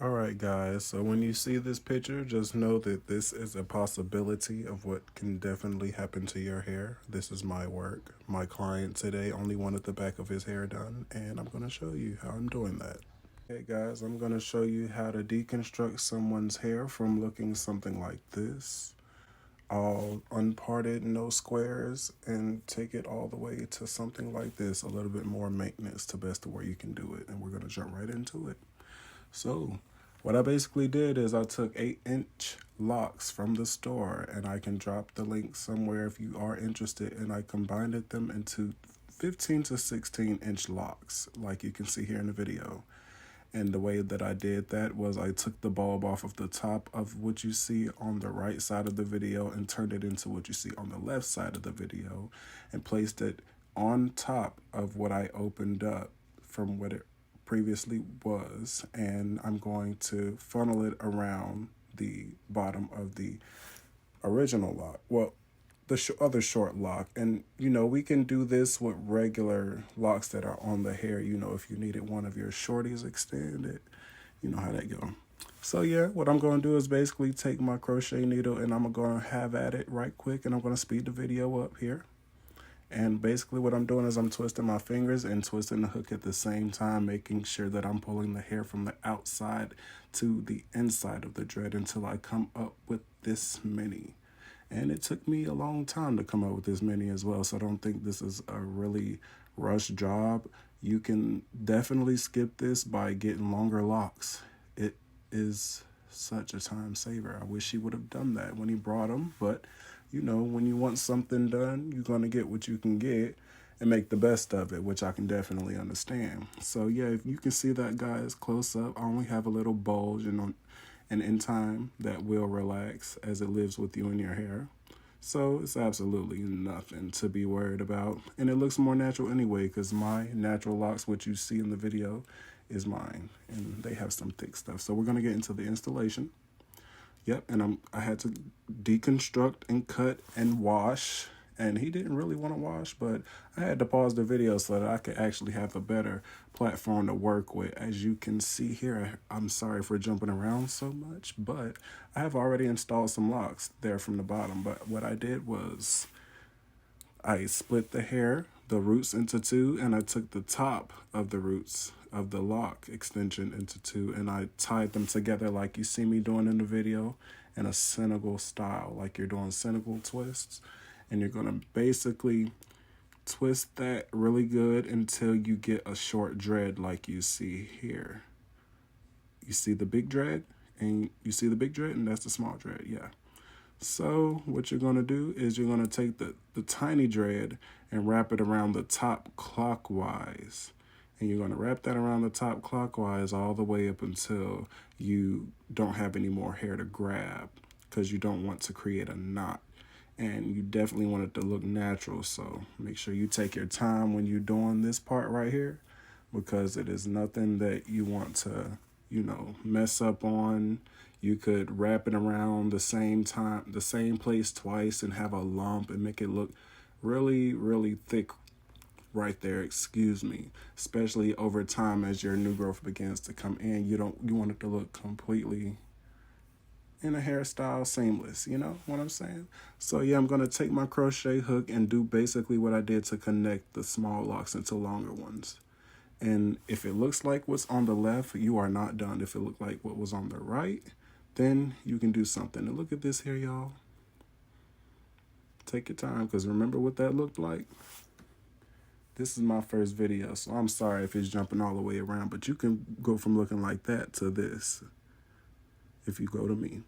Alright guys, so when you see this picture, just know that this is a possibility of what can definitely happen to your hair. This is my work. My client today only wanted the back of his hair done, and I'm going to show you how I'm doing that. Hey guys, I'm going to show you how to deconstruct someone's hair from looking something like this. All unparted, no squares, and take it all the way to something like this. A little bit more maintenance to best of where you can do it, and we're going to jump right into it. So, what I basically did is I took 8-inch locks from the store, and I can drop the link somewhere if you are interested, and I combined them into 15 to 16-inch locks, like you can see here in the video. And the way that I did that was I took the bulb off of the top of what you see on the right side of the video and turned it into what you see on the left side of the video and placed it on top of what I opened up from what it previously was. And I'm going to funnel it around the bottom of the original lock. Well, the other short lock. And we can do this with regular locks that are on the hair. If you needed one of your shorties extended, you know how that go. So yeah, what I'm going to do is basically take my crochet needle and I'm going to have at it right quick, and I'm going to speed the video up here. And basically what I'm doing is I'm twisting my fingers and twisting the hook at the same time, making sure that I'm pulling the hair from the outside to the inside of the dread until I come up with this many. And it took me a long time to come up with this many as well, so I don't think this is a really rushed job. You can definitely skip this by getting longer locks. It is such a time saver. I wish he would have done that when he brought them, but when you want something done, you're going to get what you can get and make the best of it, which I can definitely understand. So yeah, if you can see that, guys, close up, I only have a little bulge and in time that will relax as it lives with you in your hair. So it's absolutely nothing to be worried about. And it looks more natural anyway, because my natural locks, what you see in the video, is mine. And they have some thick stuff. So we're going to get into the installation. Yep, and I had to deconstruct and cut and wash. And he didn't really want to wash, but I had to pause the video so that I could actually have a better platform to work with. As you can see here, I'm sorry for jumping around so much, but I have already installed some locks there from the bottom. But what I did was I split the hair, the roots into two, and I took the top of the roots of the lock extension into two, and I tied them together like you see me doing in the video in a Senegal style, like you're doing Senegal twists. And you're going to basically twist that really good until you get a short dread like you see here. You see the big dread? And you see the big dread? And that's the small dread, yeah. So what you're going to do is you're going to take the tiny dread and wrap it around the top clockwise. And you're going to wrap that around the top clockwise all the way up until you don't have any more hair to grab, because you don't want to create a knot. And you definitely want it to look natural, so make sure you take your time when you're doing this part right here, because it is nothing that you want to, mess up on. You could wrap it around the same place twice and have a lump and make it look really, really thick right there, excuse me, especially over time as your new growth begins to come in. You want it to look completely in a hairstyle seamless, you know what I'm saying? So yeah, I'm going to take my crochet hook and do basically what I did to connect the small locks into longer ones. And if it looks like what's on the left, you are not done. If it looked like what was on the right, then you can do something. And look at this here, y'all. Take your time, because remember what that looked like? This is my first video, so I'm sorry if it's jumping all the way around, but you can go from looking like that to this if you go to me.